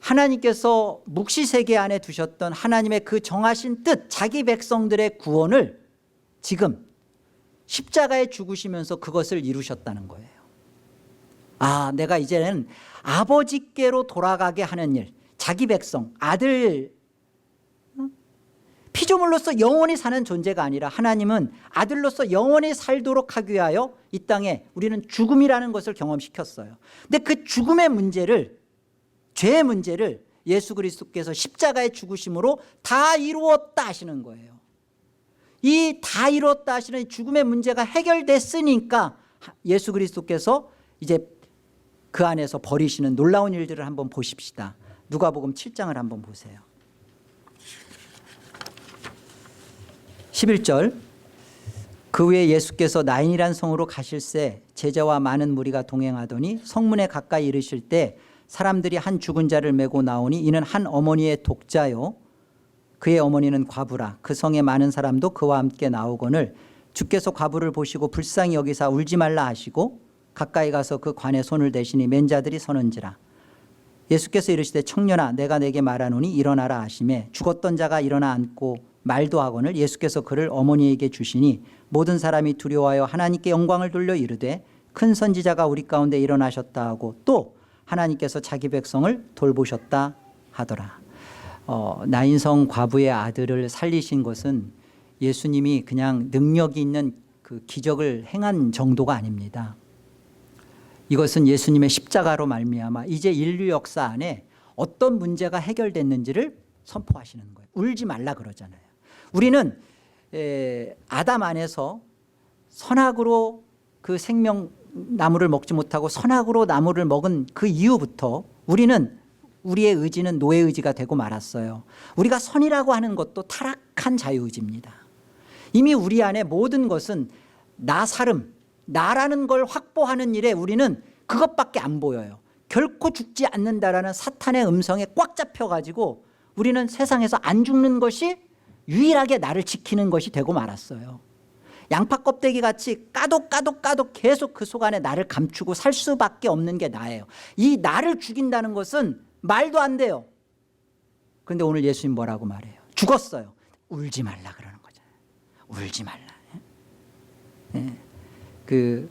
하나님께서 묵시세계 안에 두셨던 하나님의 그 정하신 뜻, 자기 백성들의 구원을 지금 십자가에 죽으시면서 그것을 이루셨다는 거예요. 아, 내가 이제는 아버지께로 돌아가게 하는 일, 자기 백성, 아들, 피조물로서 영원히 사는 존재가 아니라 하나님은 아들로서 영원히 살도록 하기 위하여 이 땅에 우리는 죽음이라는 것을 경험시켰어요. 근데 그 죽음의 문제를, 죄의 문제를 예수 그리스도께서 십자가에 죽으심으로 다 이루었다 하시는 거예요. 이 다 이루었다 하시는 죽음의 문제가 해결됐으니까 예수 그리스도께서 이제 그 안에서 벌이시는 놀라운 일들을 한번 보십시다. 누가복음 7장을 한번 보세요. 11절, 그 후에 예수께서 나인이란 성으로 가실새 제자와 많은 무리가 동행하더니 성문에 가까이 이르실 때 사람들이 한 죽은 자를 메고 나오니 이는 한 어머니의 독자요 그의 어머니는 과부라. 그 성에 많은 사람도 그와 함께 나오거늘 주께서 과부를 보시고 불쌍히 여기사 울지 말라 하시고 가까이 가서 그 관에 손을 대시니 맨 자들이 서는지라. 예수께서 이르시되 청년아 내가 내게 말하노니 일어나라 하시매 죽었던 자가 일어나 앉고 말도 하거늘 예수께서 그를 어머니에게 주시니 모든 사람이 두려워하여 하나님께 영광을 돌려 이르되 큰 선지자가 우리 가운데 일어나셨다 하고 또 하나님께서 자기 백성을 돌보셨다 하더라. 나인성 과부의 아들을 살리신 것은 예수님이 그냥 능력이 있는 그 기적을 행한 정도가 아닙니다. 이것은 예수님의 십자가로 말미암아 이제 인류 역사 안에 어떤 문제가 해결됐는지를 선포하시는 거예요. 울지 말라 그러잖아요. 우리는 아담 안에서 선악으로 그 생명나무를 먹지 못하고 선악으로 나무를 먹은 그 이후부터 우리는 우리의 의지는 노예 의지가 되고 말았어요. 우리가 선이라고 하는 것도 타락한 자유의지입니다. 이미 우리 안에 모든 것은 나 사름, 나라는 걸 확보하는 일에 우리는 그것밖에 안 보여요. 결코 죽지 않는다라는 사탄의 음성에 꽉 잡혀가지고 우리는 세상에서 안 죽는 것이 유일하게 나를 지키는 것이 되고 말았어요. 양파 껍데기 같이 까도 계속 그 속 안에 나를 감추고 살 수밖에 없는 게 나예요. 이 나를 죽인다는 것은 말도 안 돼요. 그런데 오늘 예수님 뭐라고 말해요? 죽었어요. 울지 말라 그러는 거잖아요. 울지 말라. 예. 그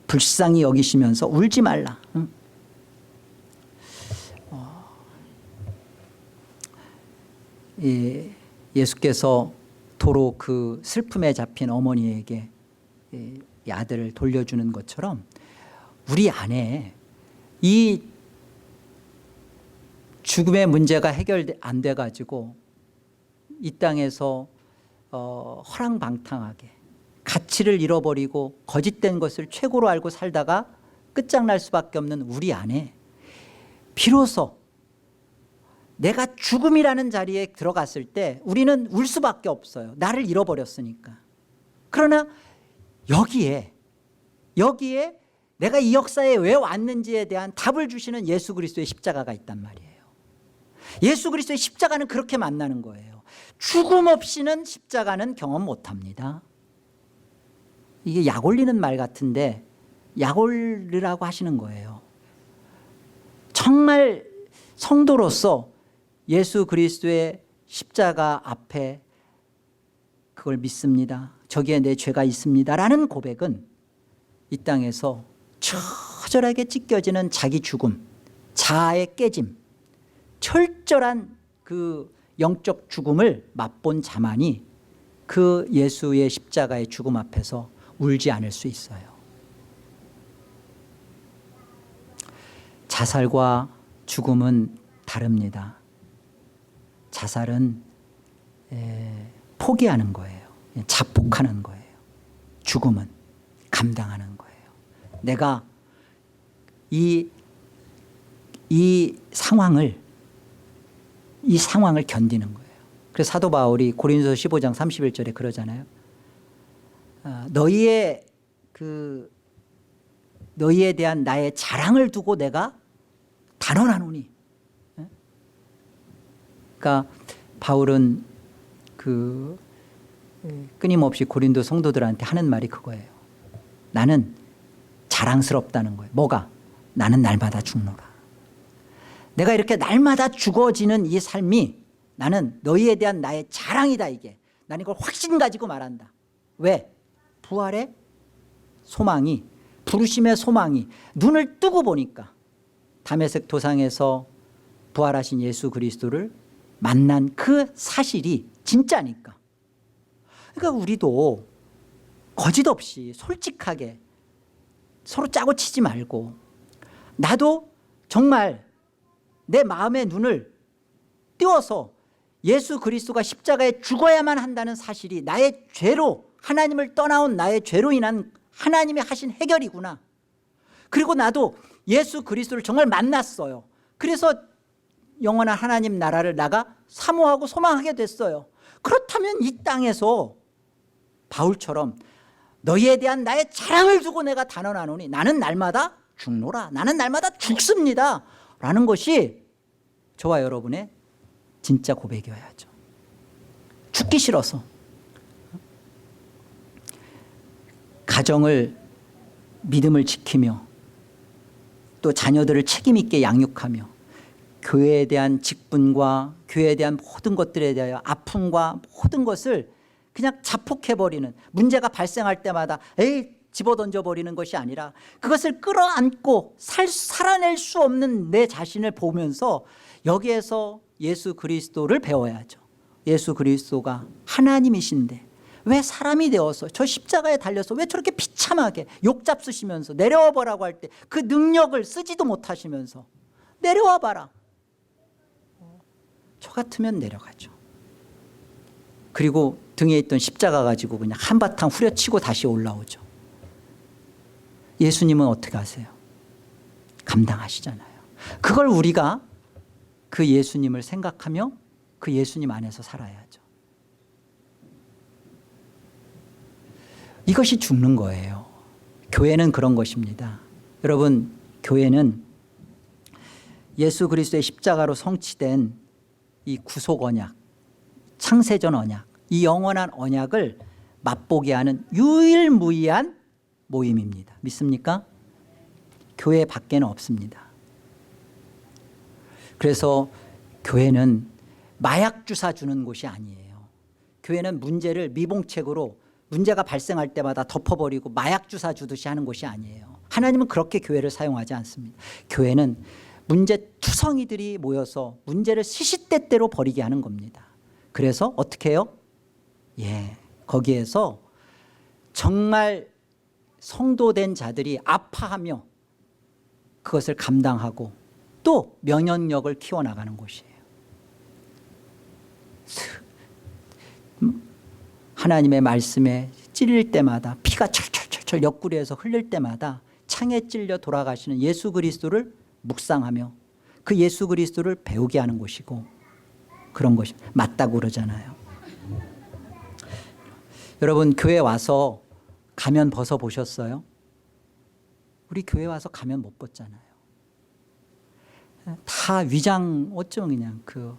불쌍히 여기시면서 울지 말라. 예수께서 도로 그 슬픔에 잡힌 어머니에게 이 아들을 돌려주는 것처럼 우리 안에 이 죽음의 문제가 해결 안 돼가지고 이 땅에서 허랑방탕하게 가치를 잃어버리고 거짓된 것을 최고로 알고 살다가 끝장날 수밖에 없는 우리 안에 비로소 내가 죽음이라는 자리에 들어갔을 때 우리는 울 수밖에 없어요. 나를 잃어버렸으니까. 그러나 여기에 내가 이 역사에 왜 왔는지에 대한 답을 주시는 예수 그리스도의 십자가가 있단 말이에요. 예수 그리스도의 십자가는 그렇게 만나는 거예요. 죽음 없이는 십자가는 경험 못합니다. 이게 약 올리는 말 같은데 약 올리라고 하시는 거예요. 정말 성도로서 예수 그리스도의 십자가 앞에 그걸 믿습니다. 저기에 내 죄가 있습니다 라는 고백은 이 땅에서 처절하게 찢겨지는 자기 죽음, 자아의 깨짐, 철저한 그 영적 죽음을 맛본 자만이 그 예수의 십자가의 죽음 앞에서 울지 않을 수 있어요. 자살과 죽음은 다릅니다. 자살은 포기하는 거예요. 자폭하는 거예요. 죽음은 감당하는 거예요. 내가 이 상황을 견디는 거예요. 그래서 사도 바울이 고린도서 15장 31절에 그러잖아요. 너희에 대한 나의 자랑을 두고 내가 단언하노니. 그러니까 바울은 그 끊임없이 고린도 성도들한테 하는 말이 그거예요. 나는 자랑스럽다는 거예요. 뭐가? 나는 날마다 죽노라. 내가 이렇게 날마다 죽어지는 이 삶이 나는 너희에 대한 나의 자랑이다. 이게 나는 이걸 확신 가지고 말한다. 왜? 부활의 소망이, 부르심의 소망이 눈을 뜨고 보니까 다메섹 도상에서 부활하신 예수 그리스도를 만난 그 사실이 진짜니까. 그러니까 우리도 거짓 없이 솔직하게 서로 짜고 치지 말고, 나도 정말 내 마음의 눈을 띄워서 예수 그리스도가 십자가에 죽어야만 한다는 사실이 나의 죄로, 하나님을 떠나온 나의 죄로 인한 하나님이 하신 해결이구나. 그리고 나도 예수 그리스도를 정말 만났어요. 그래서 영원한 하나님 나라를 나가 사모하고 소망하게 됐어요. 그렇다면 이 땅에서 바울처럼 너희에 대한 나의 자랑을 두고 내가 단언하노니 나는 날마다 죽노라, 나는 날마다 죽습니다 라는 것이 저와 여러분의 진짜 고백이어야죠. 죽기 싫어서, 가정을, 믿음을 지키며 또 자녀들을 책임 있게 양육하며 교회에 대한 직분과 교회에 대한 모든 것들에 대하여 아픔과 모든 것을 그냥 자폭해버리는, 문제가 발생할 때마다 에이 집어던져버리는 것이 아니라 그것을 끌어안고 살아낼 수 없는 내 자신을 보면서 여기에서 예수 그리스도를 배워야죠. 예수 그리스도가 하나님이신데 왜 사람이 되어서 저 십자가에 달려서 왜 저렇게 비참하게 욕 잡수시면서 내려와 보라고 할 때 그 능력을 쓰지도 못하시면서 내려와 봐라. 저 같으면 내려가죠. 그리고 등에 있던 십자가 가지고 그냥 한바탕 후려치고 다시 올라오죠. 예수님은 어떻게 하세요? 감당하시잖아요. 그걸 우리가 그 예수님을 생각하며 그 예수님 안에서 살아야죠. 이것이 죽는 거예요. 교회는 그런 것입니다. 여러분, 교회는 예수 그리스도의 십자가로 성취된 이 구속 언약, 창세전 언약, 이 영원한 언약을 맛보게 하는 유일무이한 모임입니다. 믿습니까? 교회 밖에는 없습니다. 그래서 교회는 마약 주사 주는 곳이 아니에요. 교회는 문제를 미봉책으로 문제가 발생할 때마다 덮어버리고 마약 주사 주듯이 하는 곳이 아니에요. 하나님은 그렇게 교회를 사용하지 않습니다. 교회는 문제투성이들이 모여서 문제를 시시때때로 버리게 하는 겁니다. 그래서 어떻게 해요? 거기에서 정말 성도된 자들이 아파하며 그것을 감당하고 또 면역력을 키워나가는 곳이에요. 하나님의 말씀에 찔릴 때마다 피가 철철철철 옆구리에서 흘릴 때마다 창에 찔려 돌아가시는 예수 그리스도를 묵상하며 그 예수 그리스도를 배우게 하는 곳이고, 그런 것이 맞다고 그러잖아요. 여러분, 교회 와서 가면 벗어보셨어요? 우리 교회 와서 가면 못 벗잖아요. 다 위장, 어쩌면 그냥 그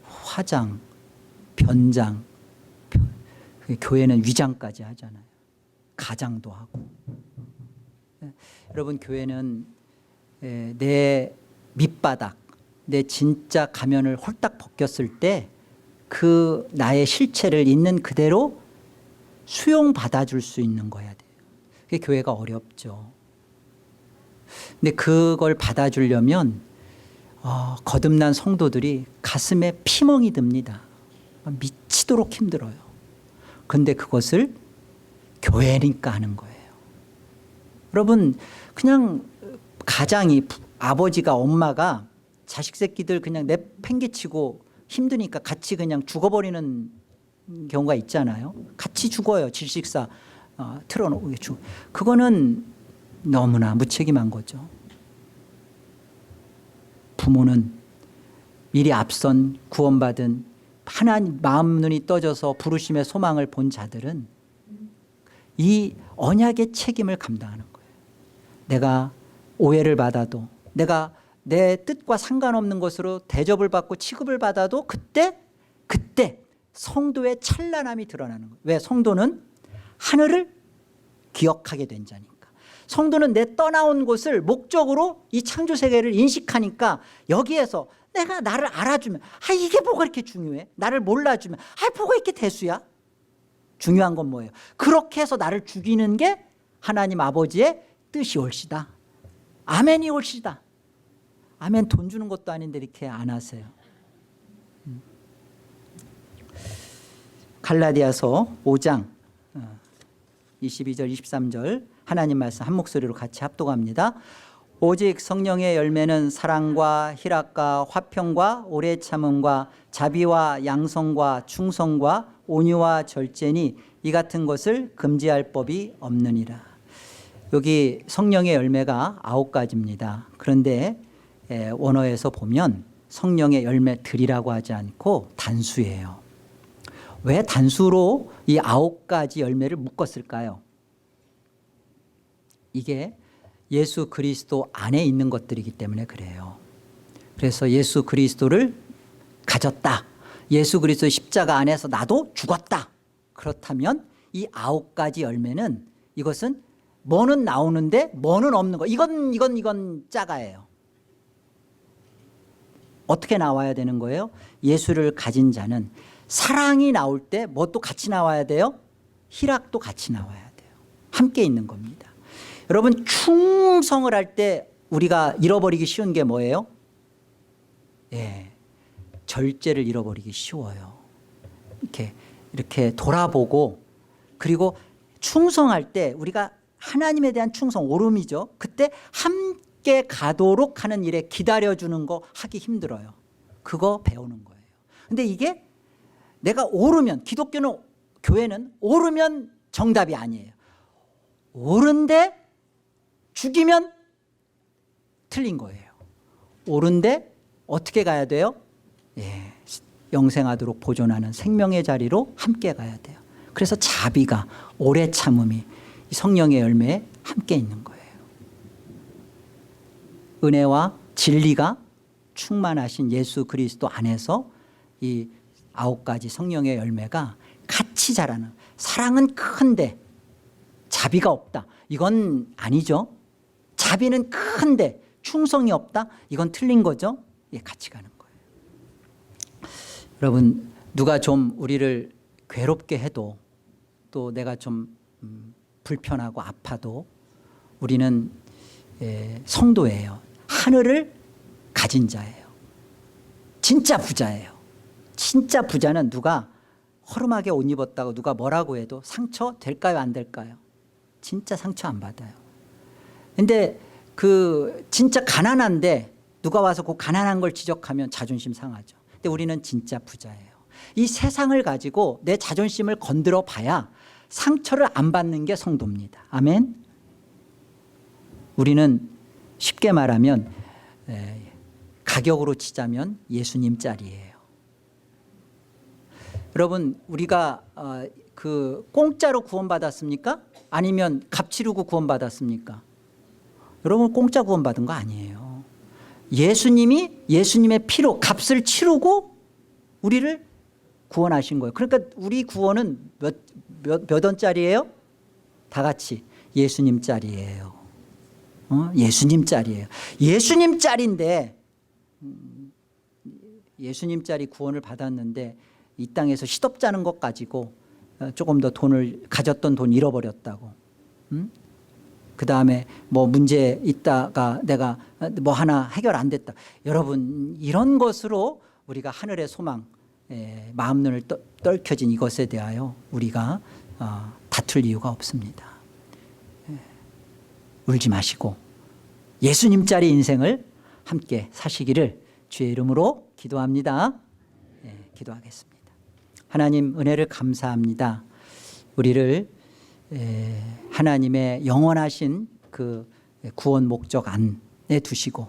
화장, 변장, 교회는 위장까지 하잖아요. 가장도 하고. 여러분, 교회는 내 밑바닥, 내 진짜 가면을 홀딱 벗겼을 때 그 나의 실체를 있는 그대로 수용받아줄 수 있는 거야 돼요. 그게 교회가 어렵죠. 근데 그걸 받아주려면 거듭난 성도들이 가슴에 피멍이 듭니다. 미치도록 힘들어요. 그런데 그것을 교회니까 하는 거예요. 여러분, 그냥 가장이, 아버지가, 엄마가 자식 새끼들 그냥 내팽개치고 힘드니까 같이 그냥 죽어버리는 경우가 있잖아요. 같이 죽어요. 질식사 틀어놓고. 그거는 너무나 무책임한 거죠. 부모는 미리 앞선 구원받은 하나님 마음 눈이 떠져서 부르심의 소망을 본 자들은 이 언약의 책임을 감당하는 거예요. 내가 오해를 받아도, 내가 내 뜻과 상관없는 것으로 대접을 받고 취급을 받아도 그때 성도의 찬란함이 드러나는 거예요. 왜? 성도는 하늘을 기억하게 된 자니까. 성도는 내 떠나온 곳을 목적으로 이 창조세계를 인식하니까 여기에서 내가 나를 알아주면 이게 뭐가 이렇게 중요해? 나를 몰라주면 뭐가 이렇게 대수야? 중요한 건 뭐예요? 그렇게 해서 나를 죽이는 게 하나님 아버지의 뜻이 옳시다. 아멘이 옳시다. 아멘 돈 주는 것도 아닌데 이렇게 안 하세요. 갈라디아서 5장 22절 23절 하나님 말씀 한 목소리로 같이 합독합니다. 오직 성령의 열매는 사랑과 희락과 화평과 오래 참음과 자비와 양성과 충성과 온유와 절제니 이 같은 것을 금지할 법이 없느니라. 여기 성령의 열매가 9가지입니다. 그런데 원어에서 보면 성령의 열매들이라고 하지 않고 단수예요. 왜 단수로 이 9가지 열매를 묶었을까요? 이게 예수 그리스도 안에 있는 것들이기 때문에 그래요. 그래서 예수 그리스도를 가졌다. 예수 그리스도 십자가 안에서 나도 죽었다. 그렇다면 이 9가지 열매는 이것은 뭐는 나오는데 뭐는 없는 거. 이건 짜가예요. 어떻게 나와야 되는 거예요? 예수를 가진 자는 사랑이 나올 때 뭐 또 같이 나와야 돼요? 희락도 같이 나와야 돼요. 함께 있는 겁니다. 여러분 충성을 할 때 우리가 잃어버리기 쉬운 게 뭐예요? 절제를 잃어버리기 쉬워요. 이렇게 돌아보고 그리고 충성할 때 우리가 하나님에 대한 충성 오름이죠. 그때 함께 가도록 하는 일에 기다려주는 거 하기 힘들어요. 그거 배우는 거예요. 근데 이게 내가 오르면 기독교는 교회는 오르면 정답이 아니에요. 옳은데 죽이면 틀린 거예요. 옳은데 어떻게 가야 돼요? 영생하도록 보존하는 생명의 자리로 함께 가야 돼요. 그래서 자비가 오래 참음이 성령의 열매에 함께 있는 거예요. 은혜와 진리가 충만하신 예수 그리스도 안에서 이 9가지 성령의 열매가 같이 자라는. 사랑은 큰데 자비가 없다. 이건 아니죠. 자비는 큰데 충성이 없다. 이건 틀린 거죠. 같이 가는 거예요. 여러분 누가 좀 우리를 괴롭게 해도 또 내가 좀 불편하고 아파도 우리는 성도예요. 하늘을 가진 자예요. 진짜 부자예요. 진짜 부자는 누가 허름하게 옷 입었다고 누가 뭐라고 해도 상처 될까요? 안 될까요? 진짜 상처 안 받아요. 근데 진짜 가난한데 누가 와서 그 가난한 걸 지적하면 자존심 상하죠. 근데 우리는 진짜 부자예요. 이 세상을 가지고 내 자존심을 건드려 봐야 상처를 안 받는 게 성도입니다. 아멘. 우리는 쉽게 말하면 가격으로 치자면 예수님 짤이에요. 여러분 우리가 공짜로 구원받았습니까? 아니면 값 치르고 구원받았습니까? 여러분 공짜 구원받은 거 아니에요. 예수님이 예수님의 피로 값을 치르고 우리를 구원하신 거예요. 그러니까 우리 구원은 몇 원짜리예요? 다 같이 예수님 짤이에요. 예수님 짤이에요. 예수님 짤인데 예수님 짤이 구원을 받았는데 이 땅에서 시덥잖은 것 가지고 조금 더 돈을 가졌던 돈 잃어버렸다고. 그 다음에 뭐 문제 있다가 내가 뭐 하나 해결 안 됐다. 여러분 이런 것으로 우리가 하늘의 소망 마음눈을 떨켜진 이것에 대하여 우리가 다툴 이유가 없습니다. 울지 마시고 예수님짜리 인생을 함께 사시기를 주의 이름으로 기도합니다. 기도하겠습니다. 하나님 은혜를 감사합니다. 우리를 하나님의 영원하신 그 구원 목적 안에 두시고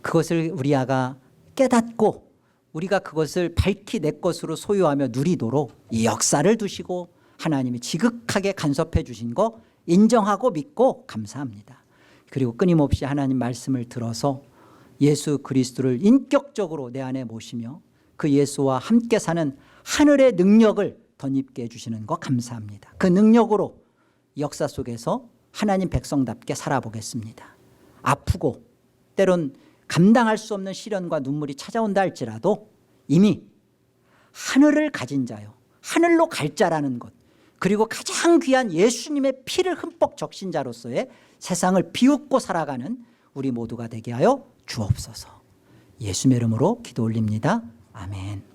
그것을 우리가 깨닫고 우리가 그것을 밝히 내 것으로 소유하며 누리도록 이 역사를 두시고 하나님이 지극하게 간섭해 주신 거 인정하고 믿고 감사합니다. 그리고 끊임없이 하나님 말씀을 들어서 예수 그리스도를 인격적으로 내 안에 모시며 그 예수와 함께 사는 하늘의 능력을 덧입게 해주시는 거 감사합니다. 그 능력으로 역사 속에서 하나님 백성답게 살아보겠습니다. 아프고 때론 감당할 수 없는 시련과 눈물이 찾아온다 할지라도 이미 하늘을 가진 자요, 하늘로 갈 자라는 것, 그리고 가장 귀한 예수님의 피를 흠뻑 적신 자로서의 세상을 비웃고 살아가는 우리 모두가 되게 하여 주옵소서. 예수의 이름으로 기도 올립니다. 아멘.